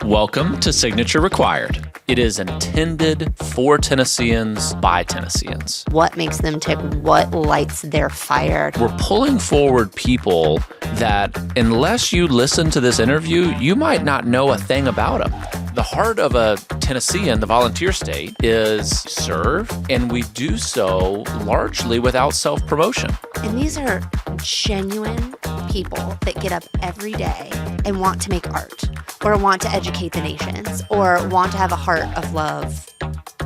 Welcome to Signature Required. It is intended for Tennesseans by Tennesseans. What makes them tick? What lights their fire? We're pulling forward people that, unless you listen to this interview, you might not know a thing about them. The heart of a Tennessean, the volunteer state, is serve, and we do so largely without self-promotion. And these are genuine people that get up every day and want to make art, or want to educate the nations, or want to have a heart of love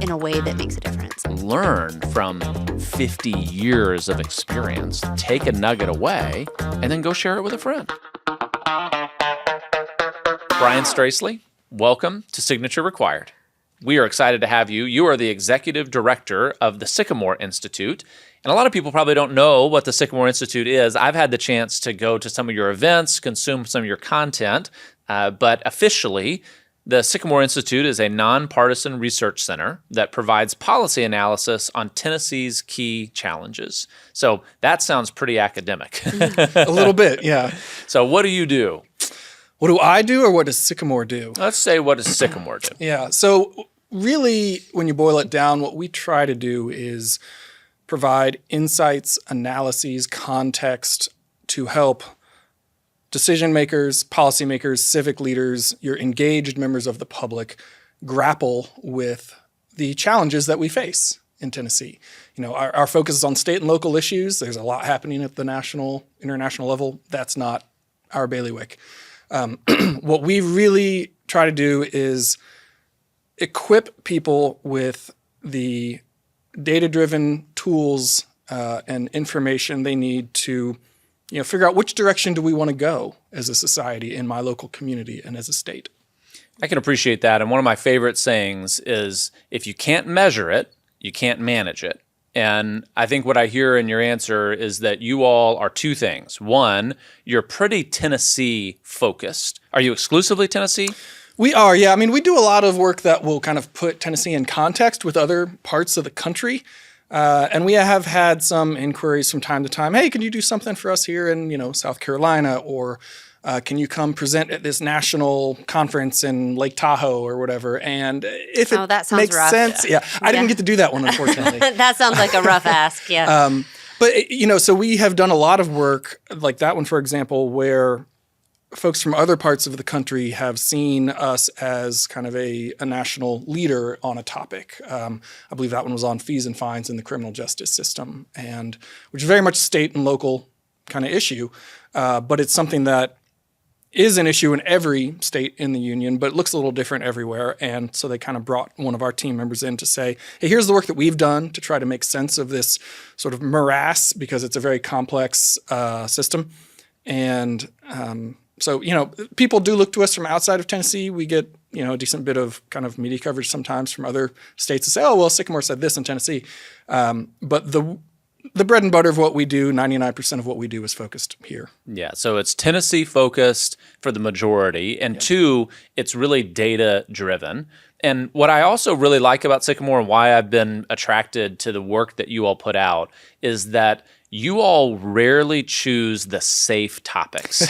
in a way that makes a difference. Learn from 50 years of experience, take a nugget away, and then go share it with a friend. Brian Straessle, welcome to Signature Required. We are excited to have you. You are the executive director of the Sycamore Institute. And a lot of people probably don't know what the Sycamore Institute is. I've had the chance to go to some of your events, consume some of your content, but officially, the Sycamore Institute is a nonpartisan research center that provides policy analysis on Tennessee's key challenges. So that sounds pretty academic. A little bit, yeah. So what do you do? What do I do, or what does Sycamore do? Let's say, what does Sycamore do? Yeah, so really, when you boil it down, what we try to do is provide insights, analyses, context to help decision makers, policymakers, civic leaders, your engaged members of the public grapple with the challenges that we face in Tennessee. You know, our focus is on state and local issues. There's a lot happening at the national, international level. That's not our bailiwick. What we really try to do is equip people with the data-driven tools and information they need to, figure out which direction do we want to go as a society in my local community and as a state. I can appreciate that. And one of my favorite sayings is, if you can't measure it, you can't manage it. And I think what I hear in your answer is that you all are two things. One, you're pretty Tennessee focused. Are you exclusively Tennessee? We are, yeah. I mean, we do a lot of work that will kind of put Tennessee in context with other parts of the country. And we have had some inquiries from time to time. Hey, can you do something for us here in, South Carolina? Or can you come present at this national conference in Lake Tahoe or whatever? And if it that sounds makes rough. sense, I didn't get to do that one, unfortunately. That sounds like a rough ask, yeah. But, so we have done a lot of work like that one, for example, where folks from other parts of the country have seen us as kind of a national leader on a topic. I believe that one was on fees and fines in the criminal justice system, and which is very much a state and local kind of issue. But it's something that is an issue in every state in the union, but it looks a little different everywhere. And so they kind of brought one of our team members in to say, hey, here's the work that we've done to try to make sense of this sort of morass, because it's a very complex system. And so, people do look to us from outside of Tennessee. We get, a decent bit of kind of media coverage sometimes from other states to say, oh, well, Sycamore said this in Tennessee. But the bread and butter of what we do, 99% of what we do is focused here. Yeah, so it's Tennessee focused for the majority. And two, it's really data driven. And what I also really like about Sycamore and why I've been attracted to the work that you all put out is that you all rarely choose the safe topics.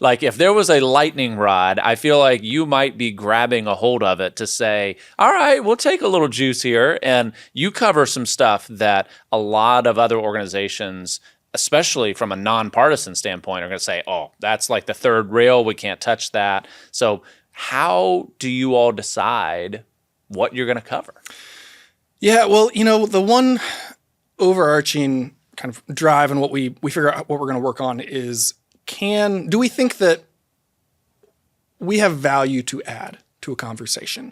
Like if there was a lightning rod, I feel like you might be grabbing a hold of it to say, all right, we'll take a little juice here. And you cover some stuff that a lot of other organizations, especially from a nonpartisan standpoint, are going to say, oh, that's like the third rail. We can't touch that. So how do you all decide what you're going to cover? Yeah, well, the one overarching kind of drive and what we figure out what we're going to work on is, do we think that we have value to add to a conversation?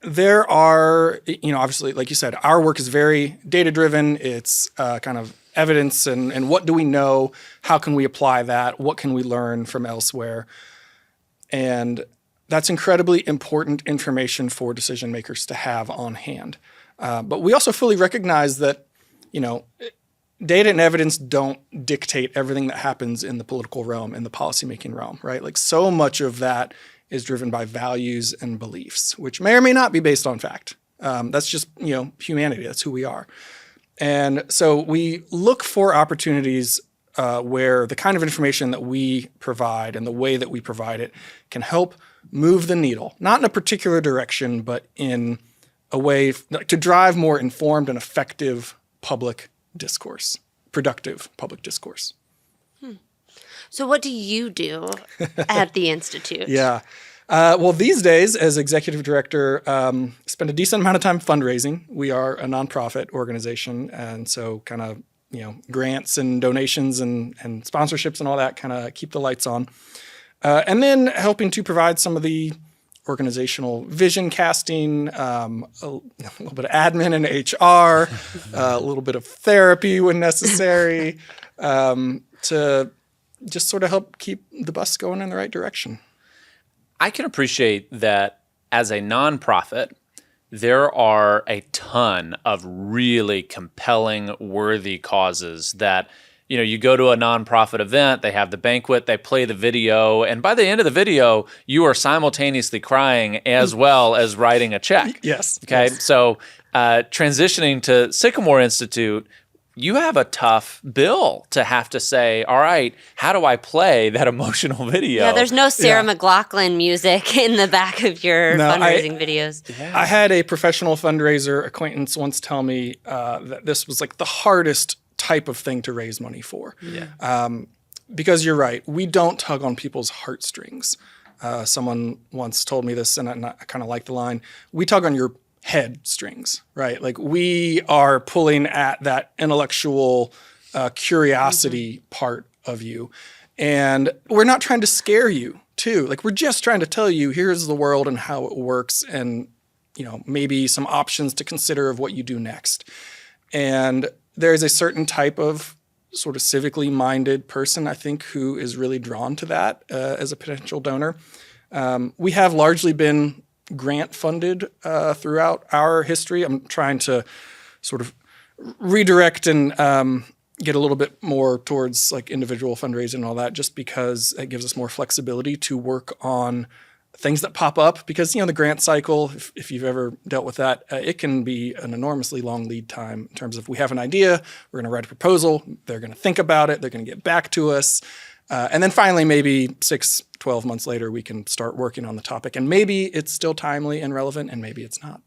There are, obviously, like you said, our work is very data-driven. It's kind of evidence and what do we know? How can we apply that? What can we learn from elsewhere? And that's incredibly important information for decision makers to have on hand. But we also fully recognize that, data and evidence don't dictate everything that happens in the political realm, in the policymaking realm, right? Like so much of that is driven by values and beliefs, which may or may not be based on fact. That's just, humanity. That's who we are. And so we look for opportunities where the kind of information that we provide and the way that we provide it can help move the needle, not in a particular direction, but in a way to drive more informed and effective public discourse, productive public discourse. So what do you do at the Institute? Yeah. Well, these days, as executive director, spend a decent amount of time fundraising. We are a nonprofit organization, and so kind of, grants and donations and sponsorships and all that kind of keep the lights on. And then helping to provide some of the organizational vision casting, a little bit of admin and HR, a little bit of therapy when necessary, to just sort of help keep the bus going in the right direction. I can appreciate that as a nonprofit, there are a ton of really compelling, worthy causes that, you go to a nonprofit event, they have the banquet, they play the video, and by the end of the video, you are simultaneously crying as well as writing a check. Yes. Okay. Yes. So transitioning to Sycamore Institute, you have a tough bill to have to say, all right, how do I play that emotional video? Yeah, there's no Sarah McLachlan music in the back of your fundraising videos. Yeah. I had a professional fundraiser acquaintance once tell me that this was like the hardest type of thing to raise money for. Yeah. Because you're right, we don't tug on people's heartstrings. Someone once told me this, and I kind of like the line, we tug on your head strings, right? Like we are pulling at that intellectual curiosity part of you. And we're not trying to scare you too. Like we're just trying to tell you, here's the world and how it works, and maybe some options to consider of what you do next. And there's a certain type of sort of civically minded person, I think, who is really drawn to that as a potential donor. We have largely been grant funded throughout our history. I'm trying to sort of redirect and get a little bit more towards like individual fundraising and all that, just because it gives us more flexibility to work on things that pop up. Because the grant cycle, if you've ever dealt with that, it can be an enormously long lead time in terms of we have an idea, we're going to write a proposal, they're going to think about it, they're going to get back to us. And then finally, maybe 12 months later, we can start working on the topic. And maybe it's still timely and relevant, and maybe it's not.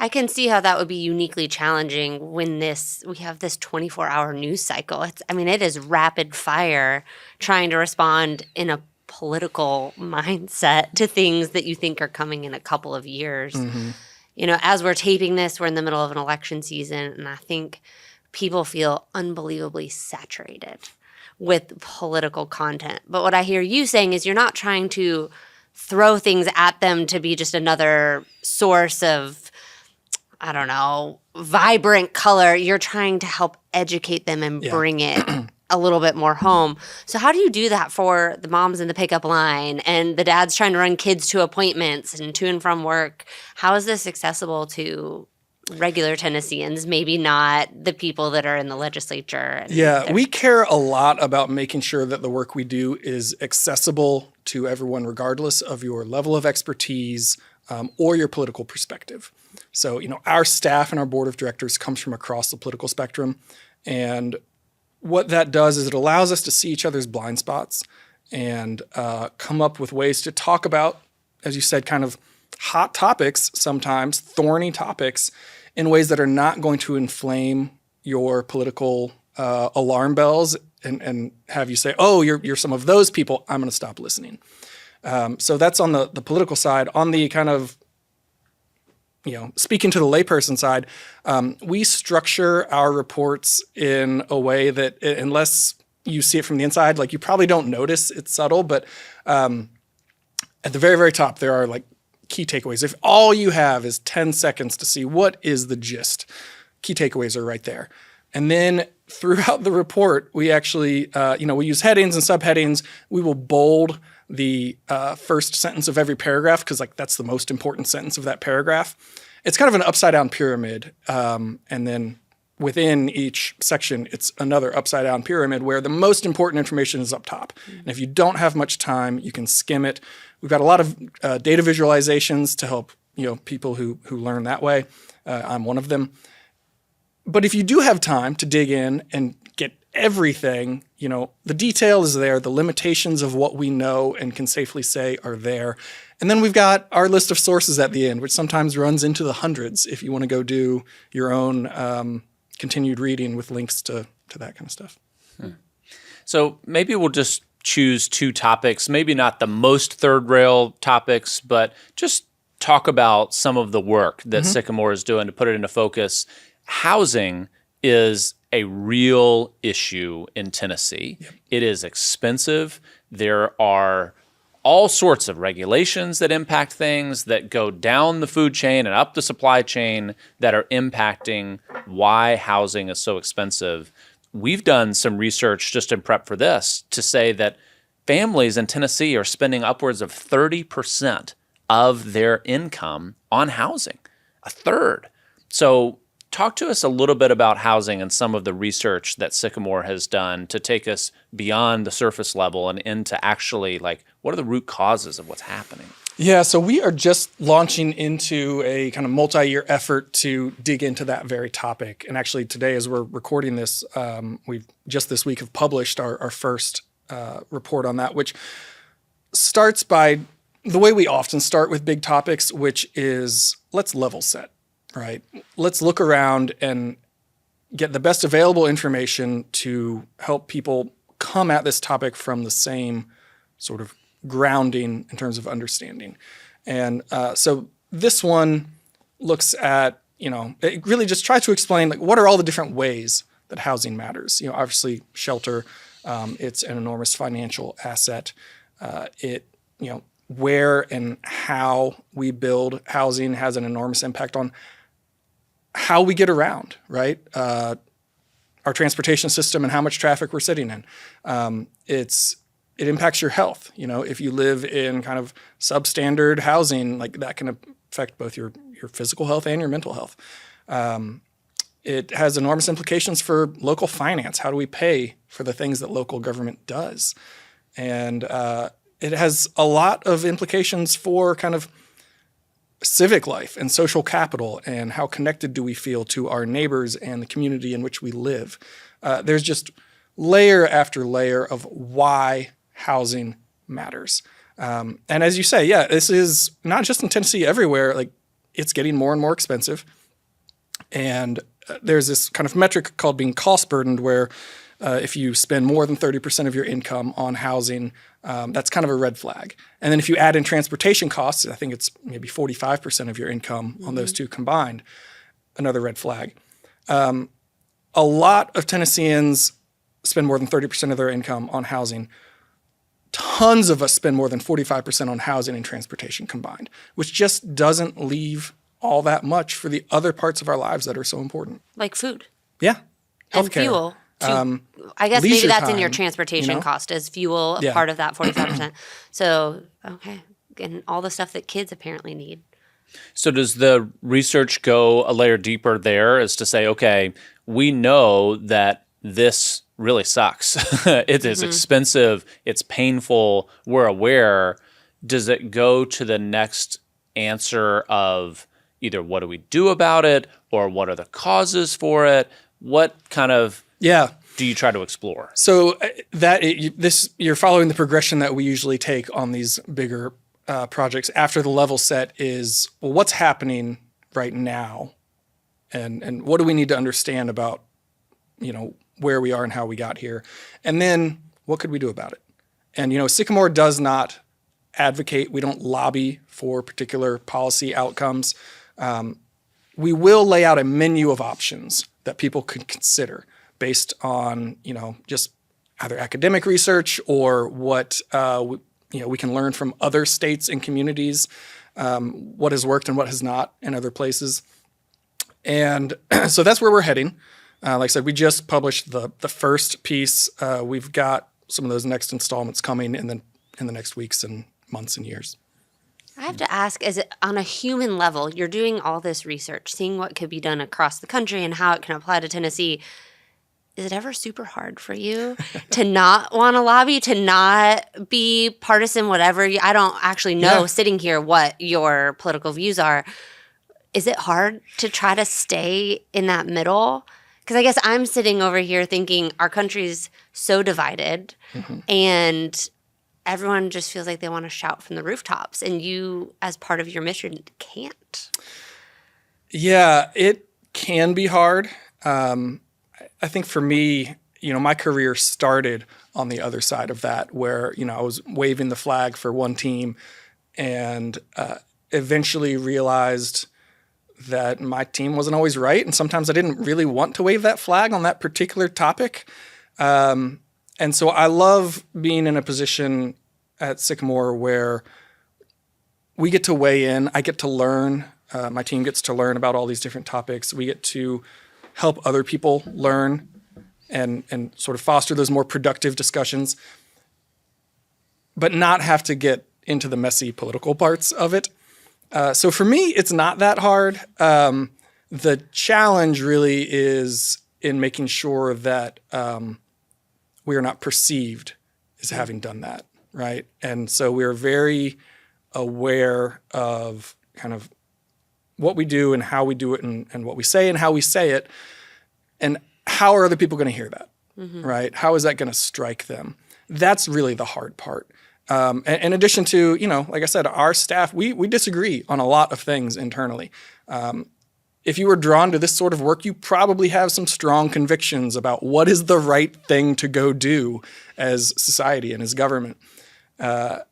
I can see how that would be uniquely challenging when we have this 24-hour news cycle. It is rapid fire trying to respond in a political mindset to things that you think are coming in a couple of years. Mm-hmm. As we're taping this, we're in the middle of an election season, and I think people feel unbelievably saturated with political content. But what I hear you saying is you're not trying to throw things at them to be just another source of, vibrant color. You're trying to help educate them and bring it a little bit more home. So how do you do that for the moms in the pickup line and the dads trying to run kids to appointments and to and from work? How is this accessible to regular Tennesseans, maybe not the people that are in the legislature? We care a lot about making sure that the work we do is accessible to everyone, regardless of your level of expertise or your political perspective. So, our staff and our board of directors comes from across the political spectrum. And what that does is it allows us to see each other's blind spots and come up with ways to talk about, as you said, kind of hot topics, sometimes thorny topics, in ways that are not going to inflame your political alarm bells and have you say, oh, you're some of those people, I'm going to stop listening. So that's on the political side. On the kind of, speaking to the layperson side, we structure our reports in a way that, unless you see it from the inside, like you probably don't notice, it's subtle, but at the very, very top, there are like key takeaways. If all you have is 10 seconds to see what is the gist, key takeaways are right there. And then throughout the report, we actually, we use headings and subheadings. We will bold the first sentence of every paragraph because that's the most important sentence of that paragraph. It's kind of an upside down pyramid. And then within each section, it's another upside down pyramid where the most important information is up top. Mm-hmm. And if you don't have much time, you can skim it. We've got a lot of data visualizations to help people who learn that way. I'm one of them. But if you do have time to dig in and get everything, the detail is there, the limitations of what we know and can safely say are there. And then we've got our list of sources at the end, which sometimes runs into the hundreds if you want to go do your own continued reading with links to that kind of stuff. So maybe we'll just choose 2 topics, maybe not the most third rail topics, but just talk about some of the work that Sycamore is doing to put it into focus. Housing is a real issue in Tennessee. Yep. It is expensive. There are all sorts of regulations that impact things that go down the food chain and up the supply chain that are impacting why housing is so expensive. We've done some research just in prep for this to say that families in Tennessee are spending upwards of 30% of their income on housing, a third. So talk to us a little bit about housing and some of the research that Sycamore has done to take us beyond the surface level and into actually what are the root causes of what's happening? Yeah, so we are just launching into a kind of multi-year effort to dig into that very topic. And actually today, as we're recording this, we've just this week have published our first report on that, which starts by the way we often start with big topics, which is let's level set, right? Let's look around and get the best available information to help people come at this topic from the same sort of grounding in terms of understanding. And so this one looks at, it really just tries to explain what are all the different ways that housing matters. Obviously shelter, it's an enormous financial asset. Where and how we build housing has an enormous impact on how we get around, right? Our transportation system and how much traffic we're sitting in. It impacts your health. If you live in kind of substandard housing, that can affect both your physical health and your mental health. It has enormous implications for local finance. How do we pay for the things that local government does? And it has a lot of implications for kind of civic life and social capital and how connected do we feel to our neighbors and the community in which we live. There's just layer after layer of why housing matters. And as you say, this is not just in Tennessee, everywhere. It's getting more and more expensive. And there's this kind of metric called being cost burdened, where if you spend more than 30% of your income on housing, that's kind of a red flag. And then if you add in transportation costs, I think it's maybe 45% of your income on those two combined, another red flag. A lot of Tennesseans spend more than 30% of their income on housing. Tons of us spend more than 45% on housing and transportation combined, which just doesn't leave all that much for the other parts of our lives that are so important. Like food. Yeah. And Healthcare. fuel. I guess maybe that's in your time, transportation cost. Is fuel a part of that 45%? So, okay. And all the stuff that kids apparently need. So does the research go a layer deeper there as to say, okay, we know that this really sucks. It is expensive. It's painful. We're aware. Does it go to the next answer of either what do we do about it or what are the causes for it? What kind of do you try to explore? So you're following the progression that we usually take on these bigger projects. After the level set is, well, what's happening right now, and what do we need to understand about, where we are and how we got here, and then what could we do about it? And Sycamore does not advocate. We don't lobby for particular policy outcomes. We will lay out a menu of options that people could consider based on, just either academic research or what, we can learn from other states and communities, what has worked and what has not in other places. And so that's where we're heading. Like I said, we just published the first piece. We've got some of those next installments coming in the next weeks and months and years. I have to ask, is it on a human level, you're doing all this research, seeing what could be done across the country and how it can apply to Tennessee. Is it ever super hard for you to not want to lobby, to not be partisan, whatever? I don't actually know sitting here what your political views are. Is it hard to try to stay in that middle? Because I guess I'm sitting over here thinking our country's so divided and everyone just feels like they want to shout from the rooftops. And you, as part of your mission, can't. Yeah, it can be hard. I think for me, my career started on the other side of that where, I was waving the flag for one team and eventually realized that my team wasn't always right. And sometimes I didn't really want to wave that flag on that particular topic. And so I love being in a position at Sycamore where we get to weigh in. I get to learn. My team gets to learn about all these different topics. We get to help other people learn and sort of foster those more productive discussions, but not have to get into the messy political parts of it. So for me, it's not that hard. The challenge really is in making sure that we are not perceived as having done that, right? And so we are very aware of kind of what we do and how we do it and what we say and how we say it. And how are other people going to hear that, right? How is that going to strike them? That's really the hard part. And in addition to, like I said, our staff, we disagree on a lot of things internally. If you were drawn to this sort of work, you probably have some strong convictions about what is the right thing to go do as society and as government. But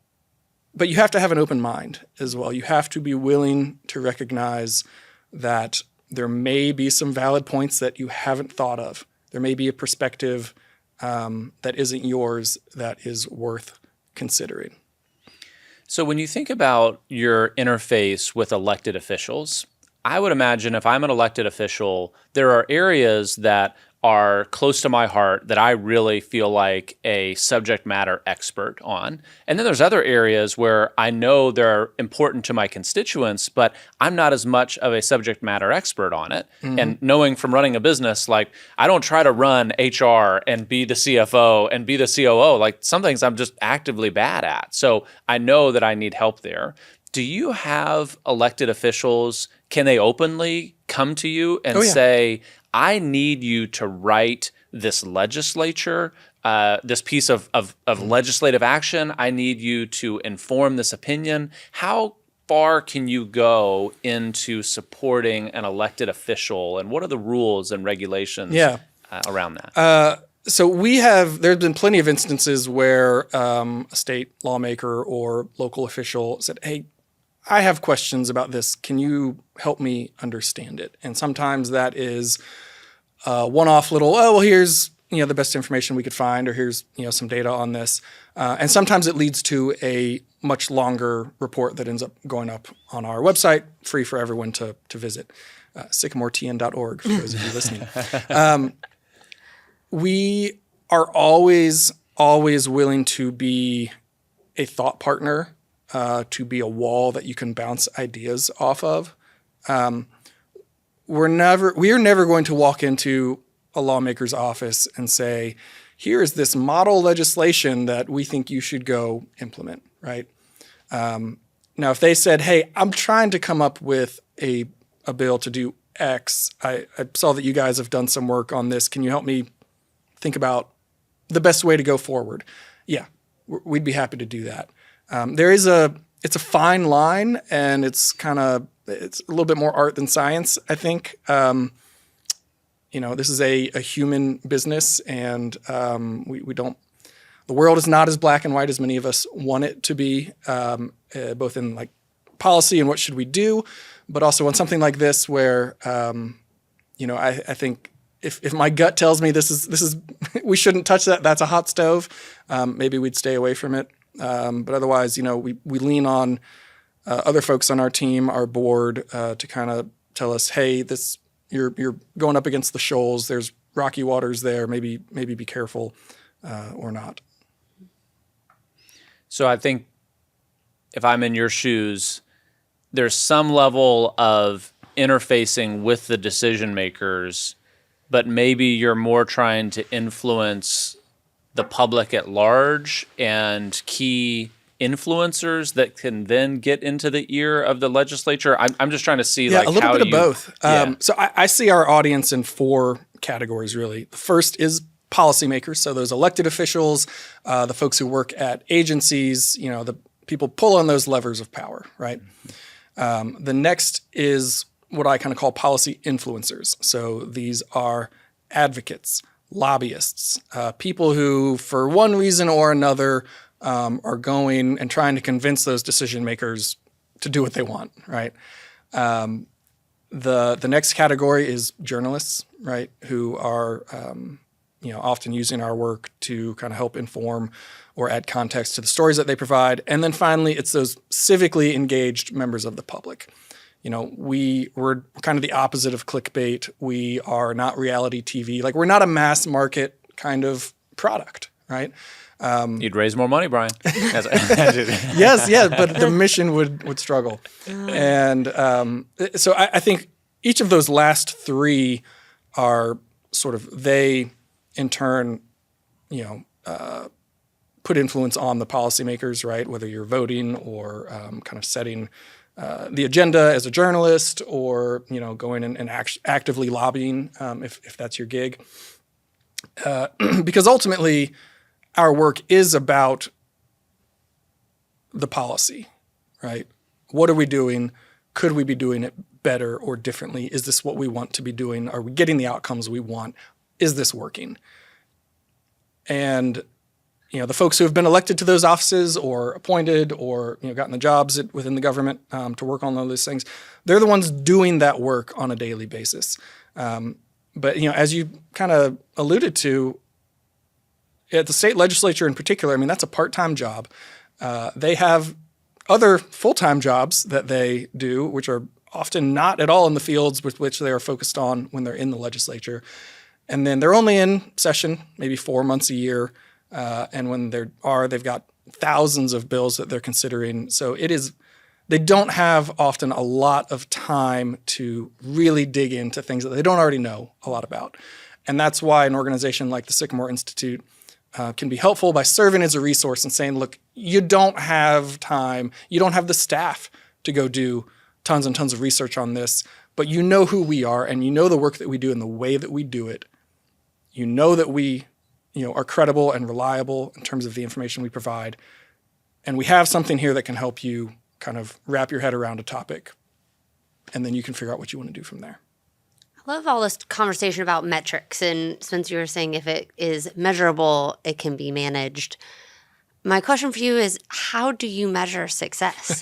you have to have an open mind as well. You have to be willing to recognize that there may be some valid points that you haven't thought of. There may be a perspective that isn't yours that is worth considering. So when you think about your interface with elected officials, I would imagine if I'm an elected official, there are areas that are close to my heart that I really feel like a subject matter expert on. And then there's other areas where I know they're important to my constituents, but I'm not as much of a subject matter expert on it. And knowing from running a business, like I don't try to run HR and be the CFO and be the COO. Like some things I'm just actively bad at. So I know that I need help there. Do you have elected officials, can they openly come to you and say, I need you to write this legislature, this piece of legislative action. I need you to inform this opinion. How far can you go into supporting an elected official, and what are the rules and regulations around that? So there's been plenty of instances where a state lawmaker or local official said, hey, I have questions about this. Can you help me understand it? And sometimes that is one-off little, here's the best information we could find, or here's some data on this. And sometimes it leads to a much longer report that ends up going up on our website, free for everyone to visit, sycamoretn.org for those of you listening. We are always willing to be a thought partner, to be a wall that you can bounce ideas off of. We are never going to walk into a lawmaker's office and say, here is this model legislation that we think you should go implement, right? Now, if they said, hey, I'm trying to come up with a bill to do X, I saw that you guys have done some work on this. Can you help me think about the best way to go forward? Yeah, we'd be happy to do that. It's a fine line, and it's a little bit more art than science, I think. This is a human business, and we don't. The world is not as black and white as many of us want it to be, both in like policy and what should we do, but also on something like this where, I think if my gut tells me this is we shouldn't touch that, that's a hot stove, maybe we'd stay away from it. But otherwise, we lean on other folks on our team, our board, to kind of tell us, hey, you're going up against the shoals. There's rocky waters there. Maybe be careful or not. So I think if I'm in your shoes, there's some level of interfacing with the decision makers, but maybe you're more trying to influence the public at large and key influencers that can then get into the ear of the legislature. I'm just trying to see a little bit of both. So I see our audience in four categories, really. The first is policymakers, so those elected officials, the folks who work at agencies, the people pulling those levers of power, right? The next is what I kind of call policy influencers. So these are advocates, lobbyists, people who, for one reason or another, are going and trying to convince those decision makers to do what they want, right? The next category is journalists, right, who are often using our work to kind of help inform or add context to the stories that they provide. And then finally, it's those civically engaged members of the public. We're kind of the opposite of clickbait. We are not reality TV. Like, we're not a mass market kind of product, right? You'd raise more money, Brian. Yes, but the mission would struggle. And so I think each of those last three are sort of, they in turn, put influence on the policymakers, right? Whether you're voting or kind of setting the agenda as a journalist, or going and actively lobbying if that's your gig. Because ultimately, our work is about the policy, right? What are we doing? Could we be doing it better or differently? Is this what we want to be doing? Are we getting the outcomes we want? Is this working? And the folks who have been elected to those offices or appointed or gotten the jobs within the government to work on all those things, they're the ones doing that work on a daily basis. But as you kind of alluded to, at the state legislature in particular, that's a part-time job. They have other full-time jobs that they do, which are often not at all in the fields with which they are focused on when they're in the legislature. And then they're only in session maybe 4 months a year. And when they've got thousands of bills that they're considering. So they don't have often a lot of time to really dig into things that they don't already know a lot about. And that's why an organization like the Sycamore Institute can be helpful by serving as a resource and saying, look, you don't have time, you don't have the staff to go do tons and tons of research on this, but you know who we are and you know the work that we do and the way that we do it. You know that we are credible and reliable in terms of the information we provide. And we have something here that can help you kind of wrap your head around a topic, and then you can figure out what you want to do from there. I love all this conversation about metrics. And Spencer, you were saying if it is measurable, it can be managed. My question for you is, how do you measure success?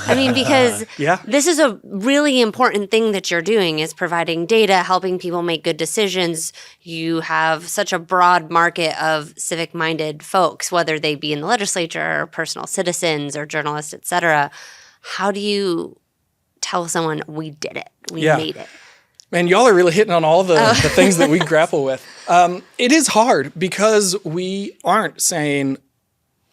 Because this is a really important thing that you're doing, is providing data, helping people make good decisions. You have such a broad market of civic-minded folks, whether they be in the legislature or personal citizens or journalists, et cetera. How do you tell someone, we did it, we made it? Man, y'all are really hitting on all the things that we grapple with. It is hard because we aren't saying,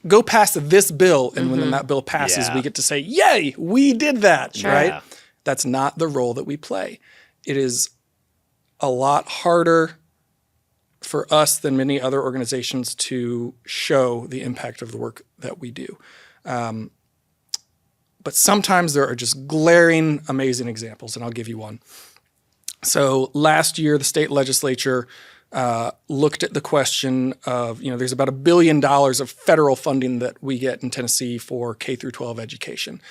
go pass this bill, and when that bill passes, we get to say, yay, we did that, right? Yeah. That's not the role that we play. It is a lot harder for us than many other organizations to show the impact of the work that we do. But sometimes there are just glaring, amazing examples, and I'll give you one. So last year, the state legislature looked at the question of, there's about $1 billion of federal funding that we get in Tennessee for K through 12 education.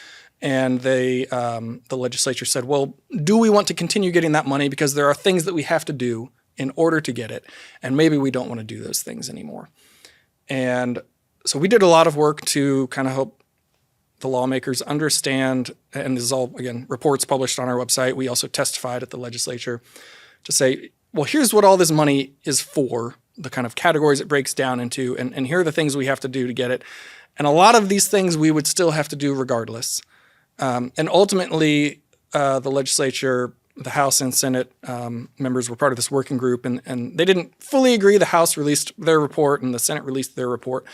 And the legislature said, well, do we want to continue getting that money? Because there are things that we have to do in order to get it. And maybe we don't want to do those things anymore. And so we did a lot of work to kind of help the lawmakers understand, and this is all, again, reports published on our website. We also testified at the legislature to say, well, here's what all this money is for, the kind of categories it breaks down into, and here are the things we have to do to get it. And a lot of these things we would still have to do regardless. And ultimately, the legislature, the House and Senate members were part of this working group, and they didn't fully agree. The House released their report and the Senate released their report.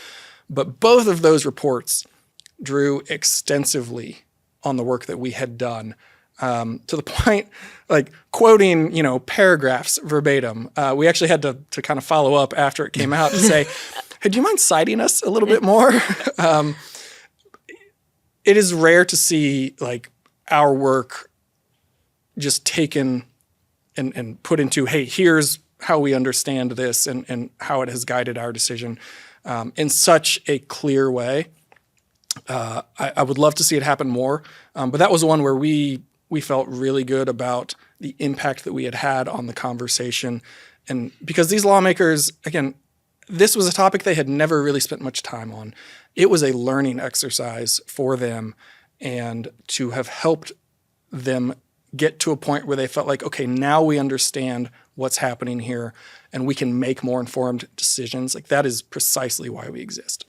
But both of those reports drew extensively on the work that we had done, to the point, like quoting, paragraphs verbatim. We actually had to kind of follow up after it came out to say, hey, do you mind citing us a little bit more? It is rare to see like our work just taken and put into, hey, here's how we understand this and how it has guided our decision in such a clear way. I would love to see it happen more, but that was one where we felt really good about the impact that we had on the conversation. And because these lawmakers, again, this was a topic they had never really spent much time on. It was a learning exercise for them, and to have helped them get to a point where they felt like, okay, now we understand what's happening here and we can make more informed decisions. Like, that is precisely why we exist.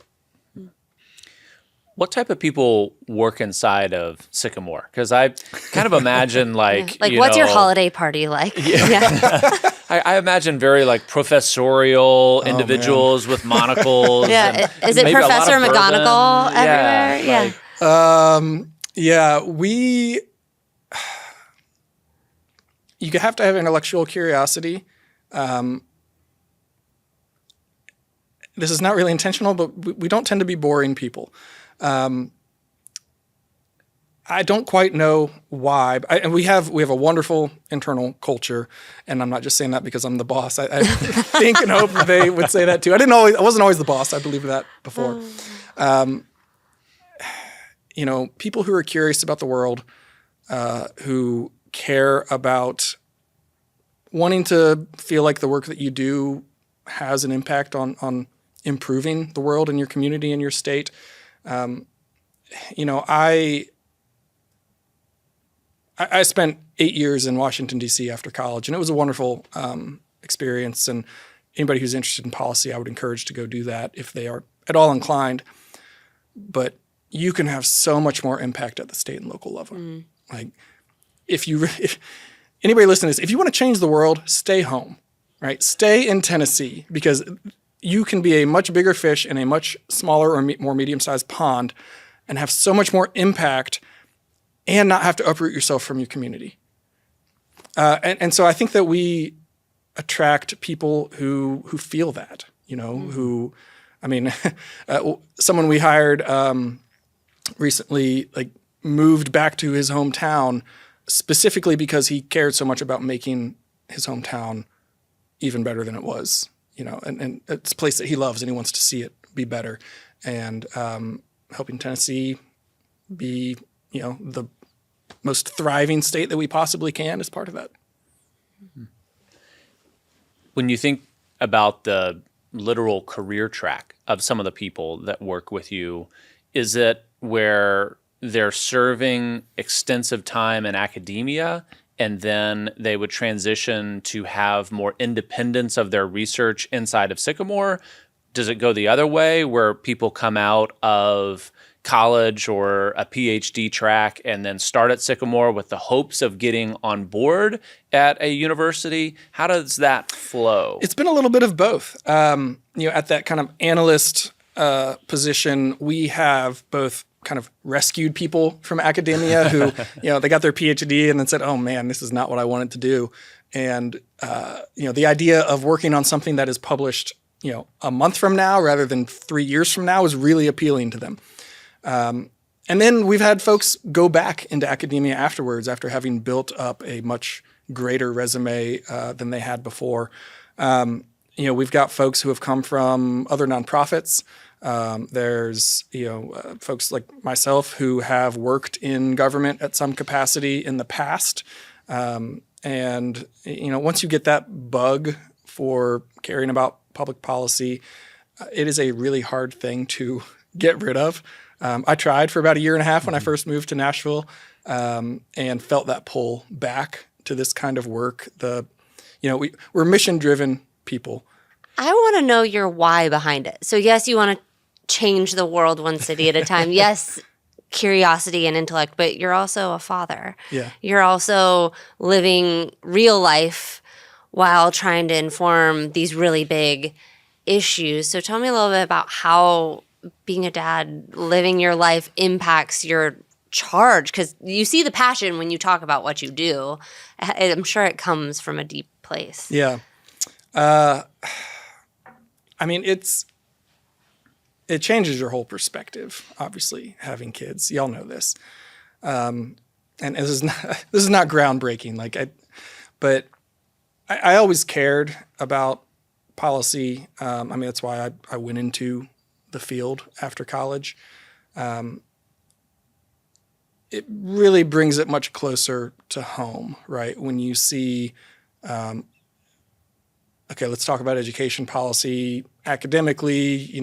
What type of people work inside of Sycamore? Because I kind of imagine like, like, what's your holiday party like? Yeah. I imagine very like professorial individuals with monocles. Yeah. And is it maybe a lot of Professor bourbon. McGonagall everywhere? Yeah. You have to have intellectual curiosity. This is not really intentional, but we don't tend to be boring people. I don't quite know why, and we have a wonderful internal culture, and I'm not just saying that because I'm the boss. I think and hope that they would say that too. I wasn't always the boss. I believed that before. People who are curious about the world, who care about wanting to feel like the work that you do has an impact on improving the world and your community and your state. I spent 8 years in Washington, D.C. after college, and it was a wonderful experience. And anybody who's interested in policy, I would encourage to go do that if they are at all inclined. But you can have so much more impact at the state and local level. Like, if anybody listening to this, if you want to change the world, stay home, right? Stay in Tennessee, because you can be a much bigger fish in a much smaller or more medium-sized pond and have so much more impact and not have to uproot yourself from your community. And so I think that we attract people who feel that, someone we hired recently, like, moved back to his hometown specifically because he cared so much about making his hometown even better than it was, and it's a place that he loves and he wants to see it be better. And helping Tennessee be, the most thriving state that we possibly can is part of that. When you think about the literal career track of some of the people that work with you, is it where they're serving extensive time in academia and then they would transition to have more independence of their research inside of Sycamore? Does it go the other way, where people come out of college or a PhD track and then start at Sycamore with the hopes of getting on board at a university? How does that flow? It's been a little bit of both. At that kind of analyst position, we have both kind of rescued people from academia who, they got their PhD and then said, oh man, this is not what I wanted to do. And, the idea of working on something that is published, a month from now rather than 3 years from now is really appealing to them. And then we've had folks go back into academia afterwards after having built up a much greater resume than they had before. We've got folks who have come from other nonprofits. There's, folks like myself who have worked in government at some capacity in the past. And once you get that bug for caring about public policy, it is a really hard thing to get rid of. I tried for about a year and a half when I first moved to Nashville, and felt that pull back to this kind of work. We're mission-driven people. I want to know your why behind it. So yes, you want to change the world one city at a time. Yes, curiosity and intellect, but you're also a father. Yeah. You're also living real life while trying to inform these really big issues. So tell me a little bit about how being a dad, living your life impacts your charge, because you see the passion when you talk about what you do. I'm sure it comes from a deep place. Yeah. It changes your whole perspective, obviously, having kids. Y'all know this. And this is not groundbreaking. But I always cared about policy. I mean, that's why I went into the field after college. It really brings it much closer to home, right? When you see, okay, let's talk about education policy academically,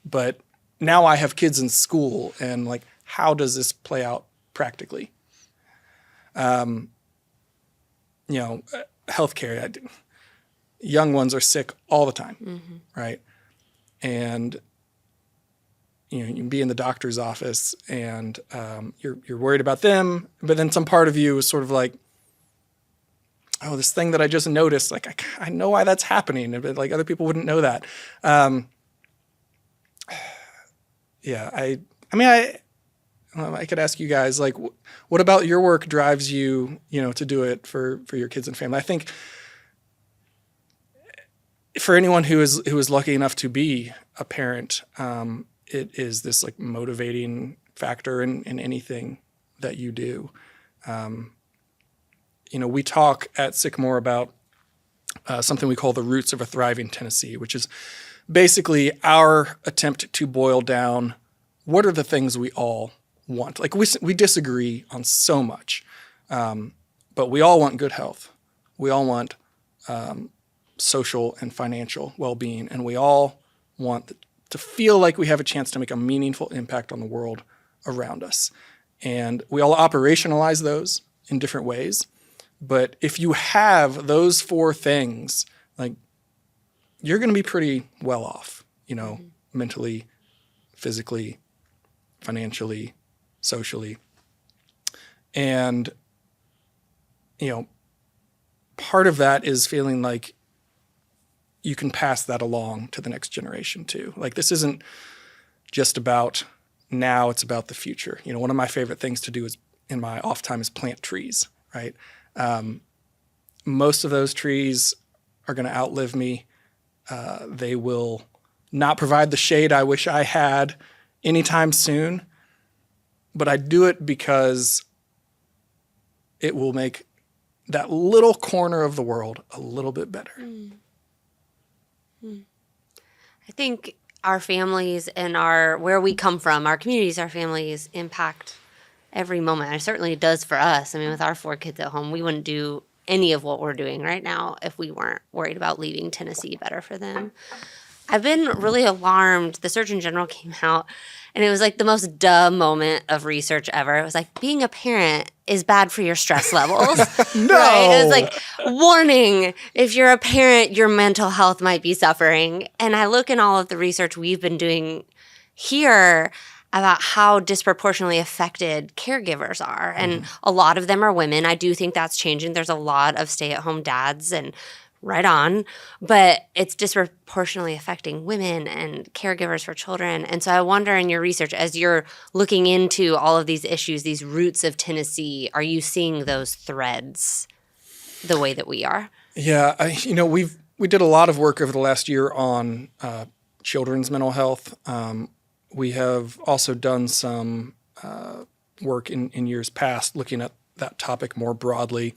but now I have kids in school, and like, how does this play out practically? Healthcare, young ones are sick all the time, right? And you can be in the doctor's office and you're worried about them, but then some part of you is sort of like, oh, this thing that I just noticed, like I know why that's happening, but like other people wouldn't know that. I could ask you guys, like, what about your work drives you, to do it for your kids and family? I think for anyone who is lucky enough to be a parent, it is this like motivating factor in anything that you do. We talk at Sycamore about something we call the roots of a thriving Tennessee, which is basically our attempt to boil down what are the things we all want. Like we disagree on so much, but we all want good health. We all want social and financial well-being, and we all want to feel like we have a chance to make a meaningful impact on the world around us. And we all operationalize those in different ways. But if you have those four things, like, you're going to be pretty well off, mentally, physically, financially, socially. And, part of that is feeling like you can pass that along to the next generation too. Like, this isn't just about now, it's about the future. One of my favorite things to do is in my off time is plant trees, right? Most of those trees are going to outlive me. They will not provide the shade I wish I had anytime soon, but I do it because it will make that little corner of the world a little bit better. I think our families and where we come from, our communities, our families impact every moment. It certainly does for us. I mean, with our 4 kids at home, we wouldn't do any of what we're doing right now if we weren't worried about leaving Tennessee better for them. I've been really alarmed. The Surgeon General came out, and it was like the most dumb moment of research ever. It was like, being a parent is bad for your stress levels. No. Right? It was like, warning, if you're a parent, your mental health might be suffering. And I look in all of the research we've been doing here about how disproportionately affected caregivers are. And a lot of them are women. I do think that's changing. There's a lot of stay-at-home dads, and right on, but it's disproportionately affecting women and caregivers for children. And so I wonder, in your research, as you're looking into all of these issues, these roots of Tennessee, are you seeing those threads the way that we are? Yeah, we did a lot of work over the last year on children's mental health. We have also done some work in years past looking at that topic more broadly.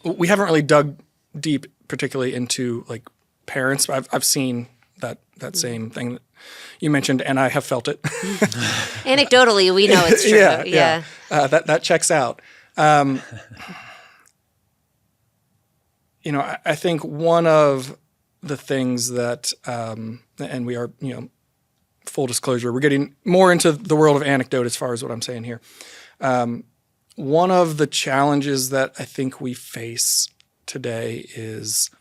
We haven't really dug deep, particularly into like parents. But I've seen that same thing that you mentioned, and I have felt it. Anecdotally, we know it's true. Yeah. That checks out. I think one of the things that, and we are, full disclosure, we're getting more into the world of anecdote as far as what I'm saying here. One of the challenges that I think we face today is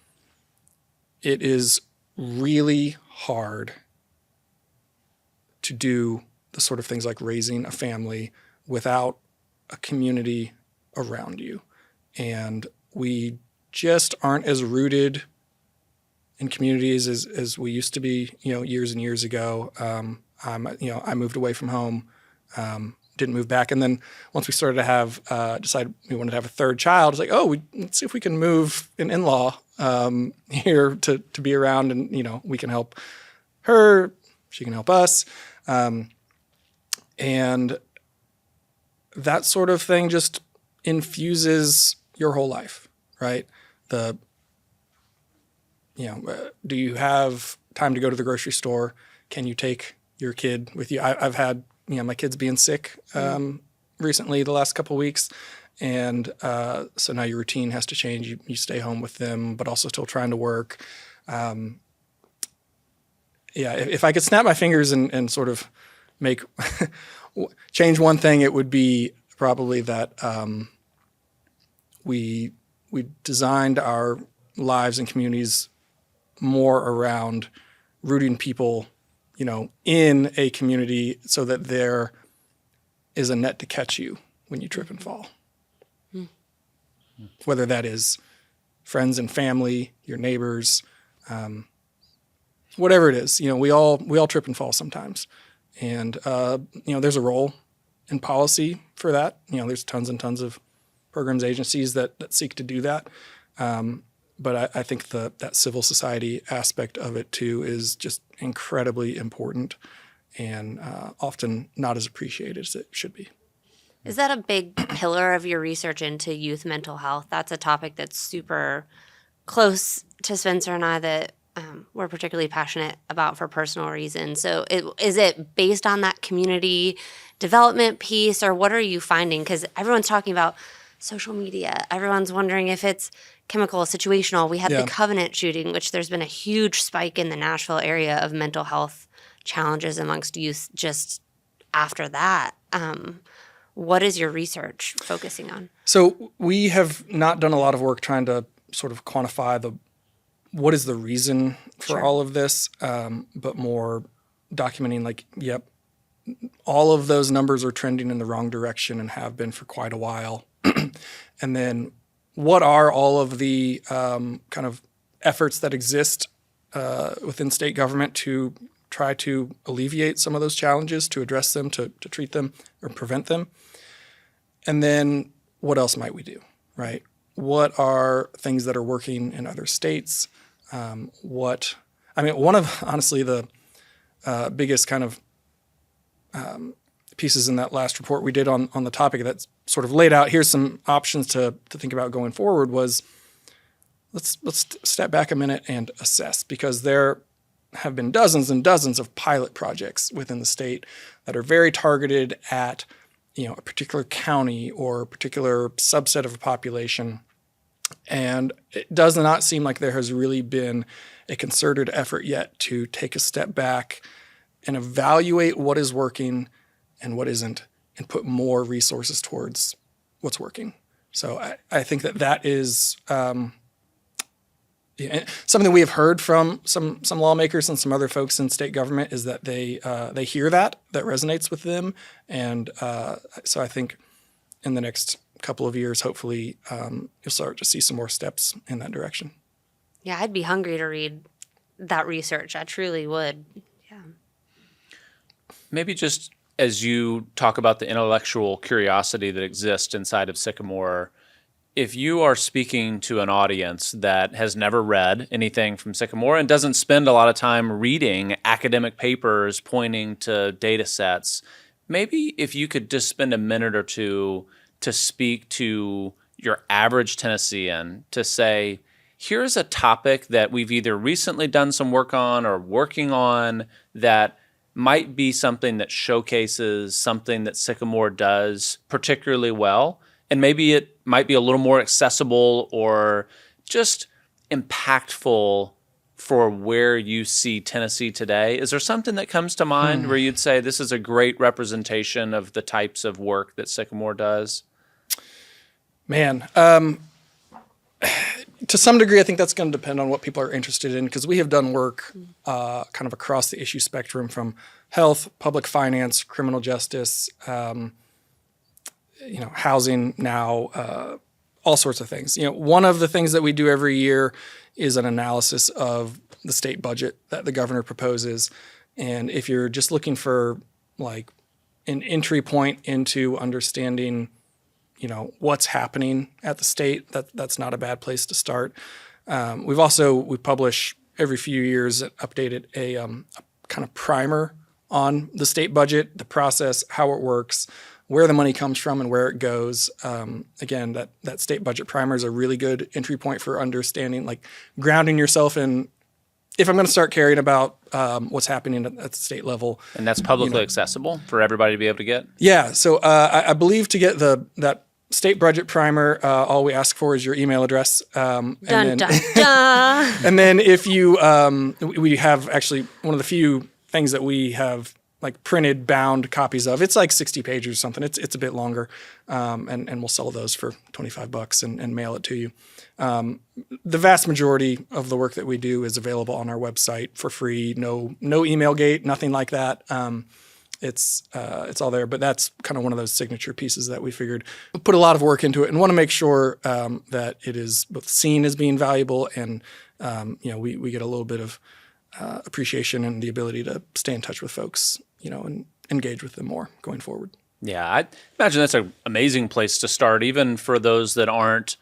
it is really hard to do the sort of things like raising a family without a community around you. And we just aren't as rooted in communities as we used to be, years and years ago. I moved away from home, didn't move back. And then once we started to have, decided we wanted to have a third child, it's like, let's see if we can move an in-law here to be around, and, we can help her, she can help us. And that sort of thing just infuses your whole life, right? the, do you have time to go to the grocery store? Can you take your kid with you? I've had, my kids being sick recently the last couple of weeks. And so now your routine has to change. You stay home with them, but also still trying to work. If I could snap my fingers and sort of make change one thing, it would be probably that we designed our lives and communities more around rooting people, in a community so that there is a net to catch you when you trip and fall. Whether that is friends and family, your neighbors, whatever it is, we all trip and fall sometimes. And, there's a role in policy for that. There's tons and tons of programs, agencies that seek to do that. But I think that civil society aspect of it too is just incredibly important and often not as appreciated as it should be. Is that a big pillar of your research into youth mental health? That's a topic that's super close to Spencer and I that we're particularly passionate about for personal reasons. So is it based on that community development piece, or what are you finding? Because everyone's talking about social media. Everyone's wondering if it's chemical, situational. We had the Covenant shooting, which there's been a huge spike in the Nashville area of mental health challenges amongst youth just after that. What is your research focusing on? So we have not done a lot of work trying to sort of quantify what is the reason for all of this, but more documenting all of those numbers are trending in the wrong direction and have been for quite a while. And then what are all of the kind of efforts that exist within state government to try to alleviate some of those challenges, to address them, to treat them or prevent them? And then what else might we do, right? What are things that are working in other states? One of, honestly, the biggest kind of pieces in that last report we did on the topic that sort of laid out, here's some options to think about going forward, was let's step back a minute and assess, because there have been dozens and dozens of pilot projects within the state that are very targeted at a particular county or a particular subset of a population. And it does not seem like there has really been a concerted effort yet to take a step back and evaluate what is working and what isn't, and put more resources towards what's working. So I think that is something that we have heard from some lawmakers and some other folks in state government, is that they hear that resonates with them. And so I think in the next couple of years, hopefully you'll start to see some more steps in that direction. Yeah, I'd be hungry to read that research. I truly would. Yeah. Maybe just as you talk about the intellectual curiosity that exists inside of Sycamore, if you are speaking to an audience that has never read anything from Sycamore and doesn't spend a lot of time reading academic papers pointing to data sets, maybe if you could just spend a minute or two to speak to your average Tennessean to say, here's a topic that we've either recently done some work on or working on that might be something that showcases something that Sycamore does particularly well. And maybe it might be a little more accessible or just impactful for where you see Tennessee today. Is there something that comes to mind where you'd say this is a great representation of the types of work that Sycamore does? Man, to some degree, I think that's going to depend on what people are interested in, because we have done work kind of across the issue spectrum, from health, public finance, criminal justice, housing now, all sorts of things. One of the things that we do every year is an analysis of the state budget that the governor proposes. And if you're just looking for like an entry point into understanding, what's happening at the state, that's not a bad place to start. We publish every few years, updated a kind of primer on the state budget, the process, how it works, where the money comes from and where it goes. Again, that state budget primer is a really good entry point for understanding, like grounding yourself in, if I'm going to start caring about what's happening at the state level. And that's publicly accessible for everybody to be able to get? Yeah. So I believe to get that state budget primer, all we ask for is your email address. Dun, dun, dun. And then if you, we have actually one of the few things that we have like printed, bound copies of. It's like 60 pages or something. It's a bit longer. And we'll sell those for $25 and mail it to you. The vast majority of the work that we do is available on our website for free. No email gate, nothing like that. It's all there, but that's kind of one of those signature pieces that we figured we put a lot of work into it and want to make sure that it is both seen as being valuable and we get a little bit of appreciation and the ability to stay in touch with folks, and engage with them more going forward. Yeah, I imagine that's an amazing place to start, even for those that aren't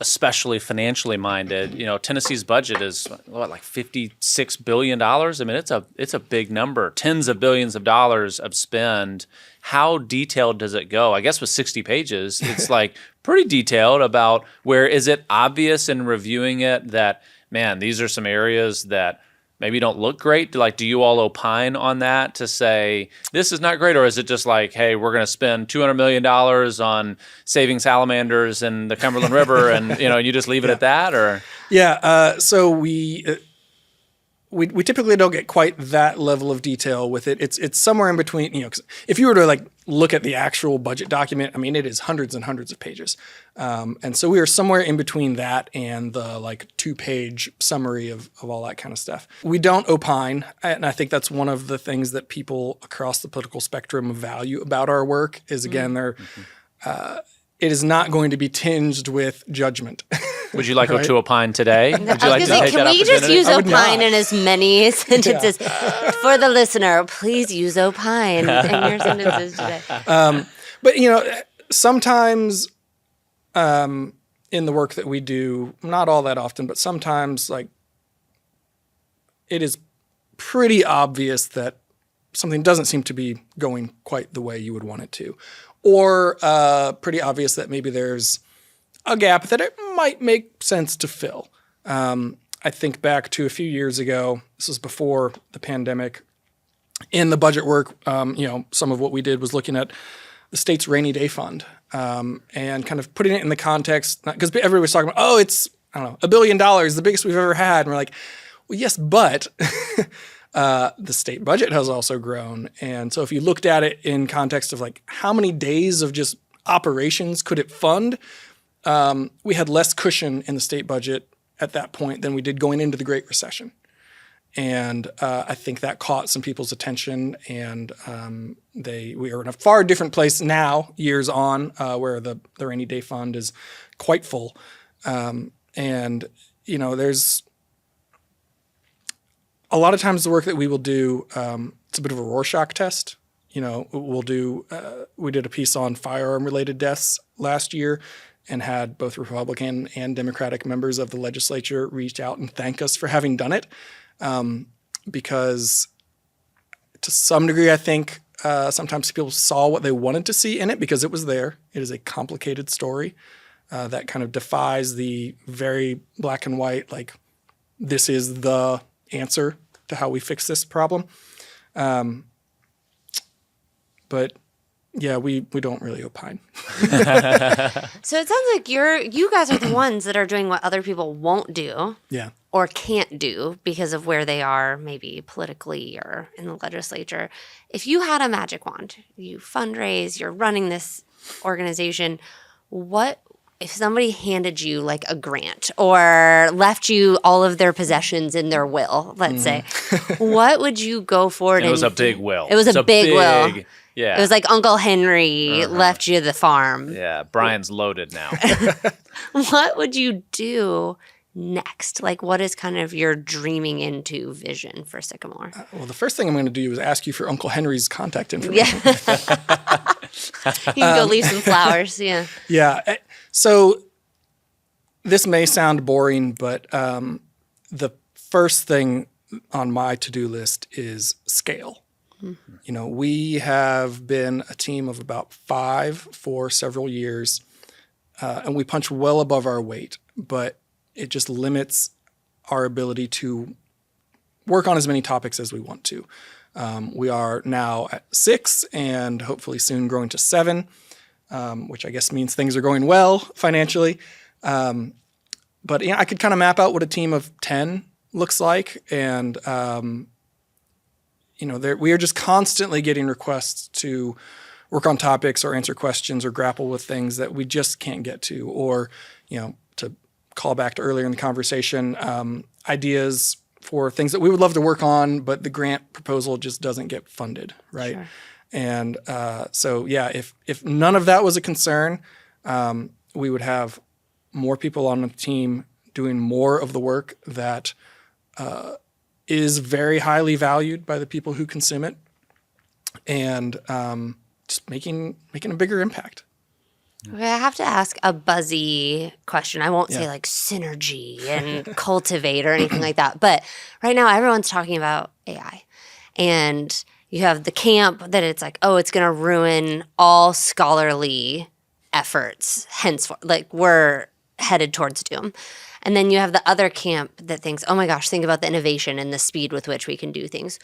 especially financially minded. Tennessee's budget is like $56 billion. I mean, it's a big number, tens of billions of dollars of spend. How detailed does it go? I guess with 60 pages, it's like pretty detailed about where is it obvious in reviewing it that, man, these are some areas that maybe don't look great. Do you all opine on that to say this is not great, or is it just like, hey, we're going to spend $200 million on saving salamanders in the Cumberland River, and you just leave it at that, or? Yeah. So we typically don't get quite that level of detail with it. It's somewhere in between. 'Cause if you were to look at the actual budget document, I mean, it is hundreds and hundreds of pages, and so we are somewhere in between that and the 2-page summary of all that kind of stuff. We don't opine, and I think that's one of the things that people across the political spectrum value about our work. Is again, it is not going to be tinged with judgment. Would you like to opine today? Would you like to take can that we just use opine in as many sentences? For the listener, please use opine in your sentences today. But sometimes in the work that we do, not all that often, but sometimes it is pretty obvious that something doesn't seem to be going quite the way you would want it to, or pretty obvious that maybe there's a gap that it might make sense to fill. I think back to a few years ago, this was before the pandemic, in the budget work, some of what we did was looking at the state's rainy day fund and kind of putting it in the context, because everybody was talking about, it's, $1 billion, the biggest we've ever had. And we're like, well, yes, but the state budget has also grown. And so if you looked at it in context of how many days of just operations could it fund, we had less cushion in the state budget at that point than we did going into the Great Recession. And I think that caught some people's attention, and we are in a far different place now, years on, where the rainy day fund is quite full. There's a lot of times the work that we will do, it's a bit of a Rorschach test. We did a piece on firearm-related deaths last year, and had both Republican and Democratic members of the legislature reach out and thank us for having done it. Because to some degree, I think sometimes people saw what they wanted to see in it because it was there. It is a complicated story that kind of defies the very black and white, this is the answer to how we fix this problem. But yeah, we don't really opine. So it sounds like you guys are the ones that are doing what other people won't do. Yeah. Or can't do because of where they are, maybe politically or in the legislature. If you had a magic wand, you fundraise, you're running this organization, what if somebody handed you a grant or left you all of their possessions in their will, let's say, what would you go for? It was a big will. It was a big will. Yeah. It was like Uncle Henry left you the farm. Yeah, Brian's loaded now. What would you do next? What is kind of your dreaming into vision for Sycamore? Well, the first thing I'm going to do is ask you for Uncle Henry's contact information. Yeah. You can go leave some flowers. Yeah. Yeah. So this may sound boring, but the first thing on my to-do list is scale. You know, we have been a team of about 5 for several years, and we punch well above our weight, but it just limits our ability to work on as many topics as we want to. We are now at 6 and hopefully soon growing to 7, which I guess means things are going well financially. But yeah, I could kind of map out what a team of 10 looks like. And, you know, we are just constantly getting requests to work on topics or answer questions or grapple with things that we just can't get to. Or, you know, to call back to earlier in the conversation, ideas for things that we would love to work on, but the grant proposal just doesn't get funded, right? Sure. And so, yeah, if none of that was a concern, we would have more people on the team doing more of the work that is very highly valued by the people who consume it, and just making a bigger impact. Okay, I have to ask a buzzy question. I won't say like synergy and cultivate or anything like that. But right now, everyone's talking about AI. And you have the camp that it's like, oh, it's going to ruin all scholarly efforts. Henceforth, like we're headed towards doom. And then you have the other camp that thinks, oh my gosh, think about the innovation and the speed with which we can do things.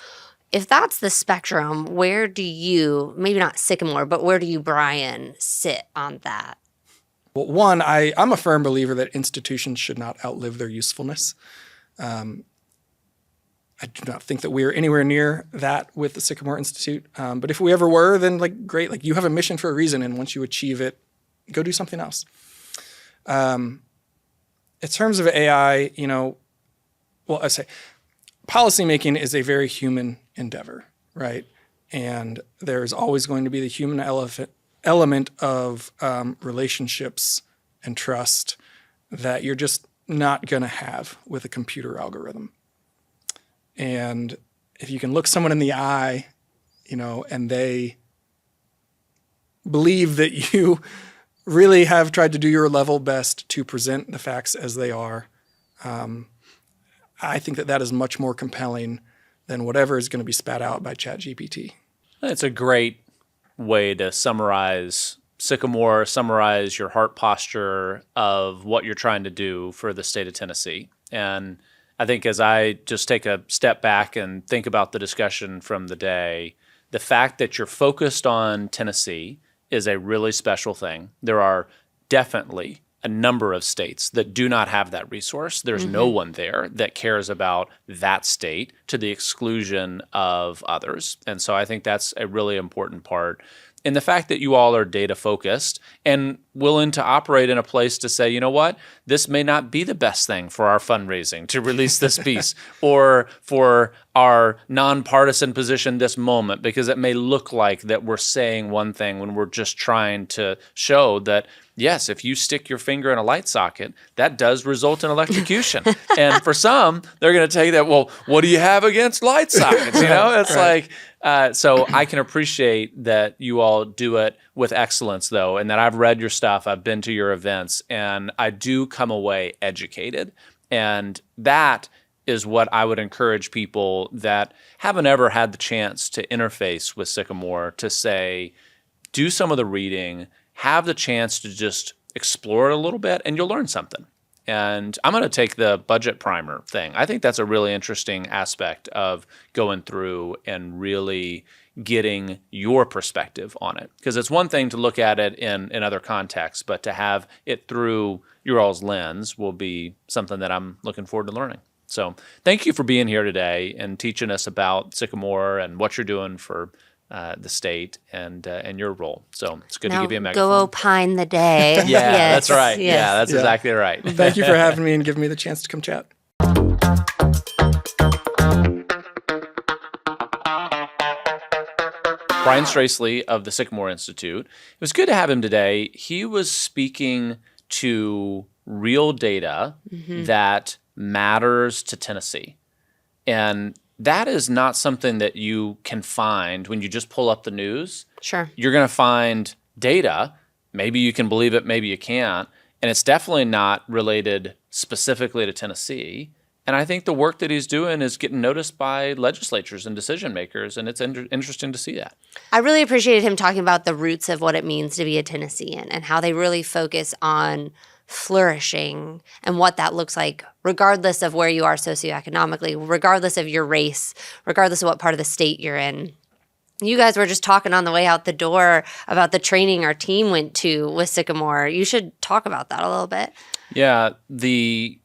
If that's the spectrum, where do you, maybe not Sycamore, but where do you, Brian, sit on that? Well, one, I'm a firm believer that institutions should not outlive their usefulness. I do not think that we are anywhere near that with the Sycamore Institute. But if we ever were, then like great, like you have a mission for a reason, and once you achieve it, go do something else. In terms of AI, you know, well, I say policymaking is a very human endeavor, right? And there's always going to be the human element of relationships and trust that you're just not going to have with a computer algorithm. And if you can look someone in the eye, you know, and they believe that you really have tried to do your level best to present the facts as they are, I think that is much more compelling than whatever is going to be spat out by ChatGPT. It's a great way to summarize Sycamore, summarize your heart posture of what you're trying to do for the state of Tennessee. And I think as I just take a step back and think about the discussion from the day, the fact that you're focused on Tennessee is a really special thing. There are definitely a number of states that do not have that resource. There's no one there that cares about that state to the exclusion of others. And so I think that's a really important part. And the fact that you all are data focused and willing to operate in a place to say, you know what, this may not be the best thing for our fundraising to release this piece or for our nonpartisan position this moment, because it may look like that we're saying one thing when we're just trying to show that, yes, if you stick your finger in a light socket, that does result in electrocution. And for some, they're going to tell you that, well, what do you have against light sockets? You know, it's right. So I can appreciate that you all do it with excellence, though, and that I've read your stuff, I've been to your events, and I do come away educated. And that is what I would encourage people that haven't ever had the chance to interface with Sycamore to say, do some of the reading, have the chance to just explore it a little bit, and you'll learn something. And I'm going to take the budget primer thing. I think that's a really interesting aspect of going through and really getting your perspective on it. Because it's one thing to look at it in other contexts, but to have it through your all's lens will be something that I'm looking forward to learning. So thank you for being here today and teaching us about Sycamore and what you're doing for the state and your role. So it's good to give you a megaphone. Go opine the day. Yeah, yes, that's right. yes. Yeah, that's exactly right. Thank you for having me and giving me the chance to come chat. Brian Straessle of the Sycamore Institute. It was good to have him today. He was speaking to real data that matters to Tennessee. And that is not something that you can find when you just pull up the news. Sure. You're going to find data. Maybe you can believe it, maybe you can't. And it's definitely not related specifically to Tennessee. And And I think the work that he's doing is getting noticed by legislatures and decision makers, and it's interesting to see that. I really appreciated him talking about the roots of what it means to be a Tennessean and how they really focus on flourishing and what that looks like, regardless of where you are socioeconomically, regardless of your race, regardless of what part of the state you're in. You guys were just talking on the way out the door about the training our team went to with Sycamore. You should talk about that a little bit. Yeah, the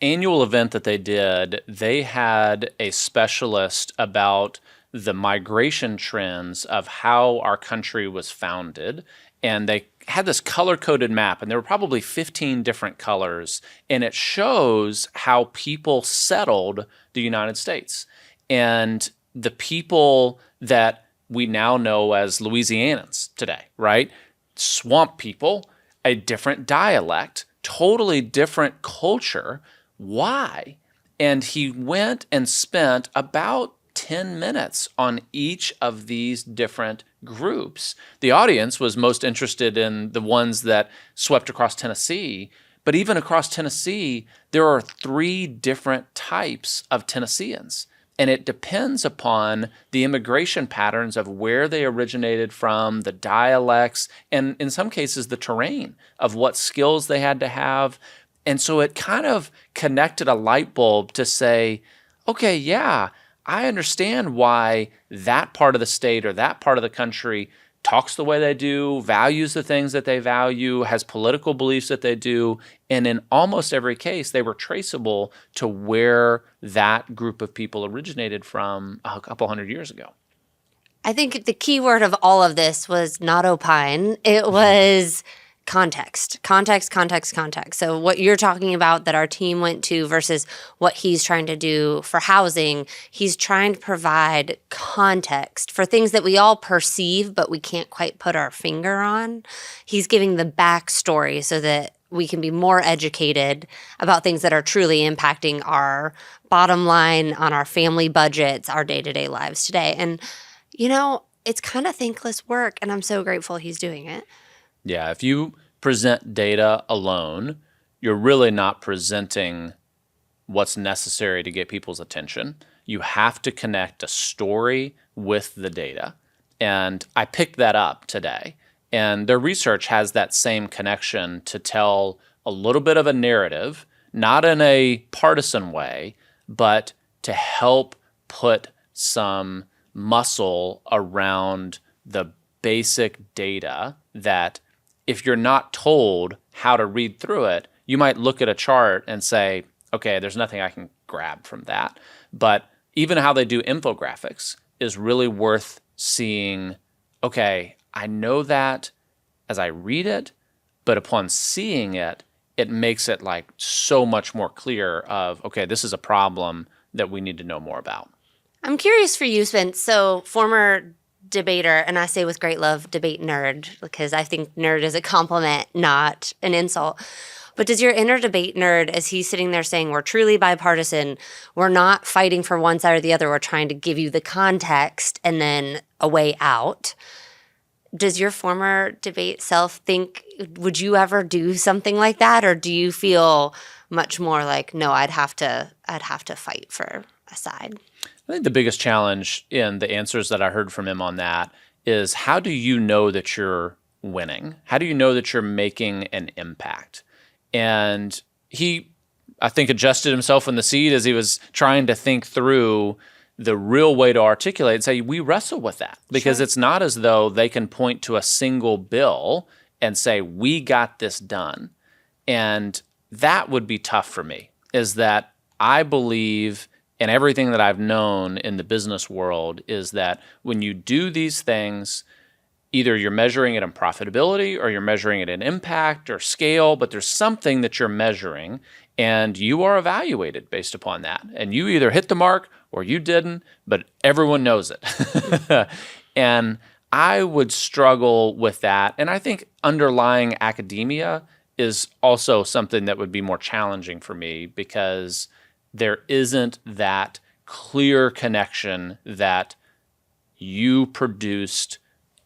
annual event that they did, they had a specialist about the migration trends of how our country was founded. And they had this color-coded map, and there were probably 15 different colors, and it shows how people settled the United States. And the people that we now know as Louisianans today, right? Swamp people, a different dialect, totally different culture. Why? And he went and spent about 10 minutes on each of these different groups. The audience was most interested in the ones that swept across Tennessee, but even across Tennessee, there are 3 different types of Tennesseans. And it depends upon the immigration patterns of where they originated from, the dialects, and in some cases, the terrain of what skills they had to have. And so it kind of connected a light bulb to say, okay, yeah, I understand why that part of the state or that part of the country talks the way they do, values the things that they value, has political beliefs that they do. And in almost every case, they were traceable to where that group of people originated from a couple hundred years ago. I think the key word of all of this was not opine. It was context. So what you're talking about that our team went to versus what he's trying to do for housing, he's trying to provide context for things that we all perceive but we can't quite put our finger on. He's giving the backstory so that we can be more educated about things that are truly impacting our bottom line on our family budgets, our day-to-day lives today. And, you know, it's kind of thankless work, and I'm so grateful he's doing it. Yeah, if you present data alone, you're really not presenting what's necessary to get people's attention. You have to connect a story with the data. And I picked that up today. And their research has that same connection to tell a little bit of a narrative, not in a partisan way, but to help put some muscle around the basic data that if you're not told how to read through it, you might look at a chart and say, okay, there's nothing I can grab from that. But even how they do infographics is really worth seeing. Okay, I know that as I read it, but upon seeing it, it makes it like so much more clear of, okay, this is a problem that we need to know more about. I'm curious for you, Spence. So former debater, and I say with great love, debate nerd, because I think nerd is a compliment, not an insult. But does your inner debate nerd, as he's sitting there saying, we're truly bipartisan, we're not fighting for one side or the other, we're trying to give you the context and then a way out. Does your former debate self think, would you ever do something like that? Or do you feel much more like, no, I'd have to fight for a side? I think the biggest challenge in the answers that I heard from him on that is, how do you know that you're winning? How do you know that you're making an impact? And he, I think, adjusted himself in the seat as he was trying to think through the real way to articulate and say, we wrestle with that because It's not as though they can point to a single bill and say, we got this done. And that would be tough for me, is that I believe, and everything that I've known in the business world, is that when you do these things, either you're measuring it in profitability or you're measuring it in impact or scale, but there's something that you're measuring and you are evaluated based upon that. And you either hit the mark or you didn't, but everyone knows it. And I would struggle with that. And I think underlying academia is also something that would be more challenging for me, because there isn't that clear connection that you produced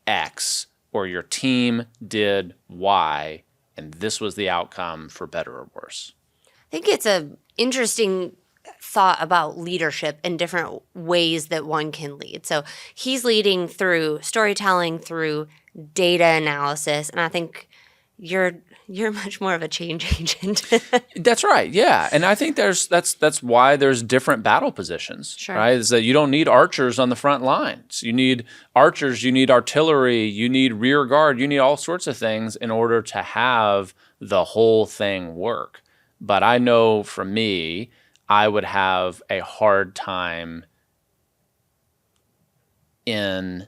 X or your team did Y, and this was the outcome, for better or worse. I think it's an interesting thought about leadership in different ways that one can lead. So he's leading through storytelling, through data analysis, and I think you're much more of a change agent. That's right. Yeah. And I think that's why there's different battle positions, Sure. right? Is that you don't need archers on the front lines. You need archers, you need artillery, you need rear guard, you need all sorts of things in order to have the whole thing work. But I know for me, I would have a hard time in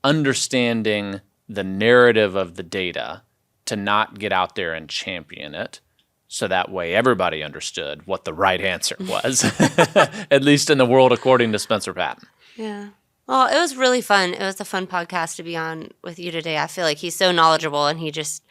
understanding the narrative of the data to not get out there and champion it, so that way everybody understood what the right answer was, at least in the world according to Spencer Patton. Yeah. Well, it was really fun. It was a fun podcast to be on with you today. I feel like he's so knowledgeable and he just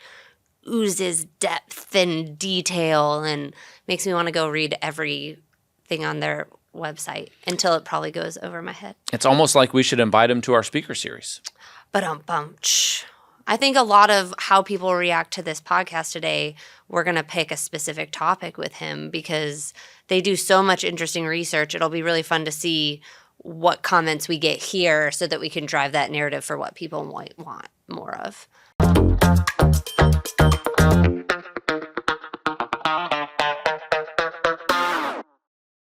oozes depth and detail and makes me want to go read everything on their website until it probably goes over my head. It's almost like we should invite him to our speaker series. But I think a lot of how people react to this podcast today, we're going to pick a specific topic with him because they do so much interesting research. It'll be really fun to see what comments we get here so that we can drive that narrative for what people might want more of.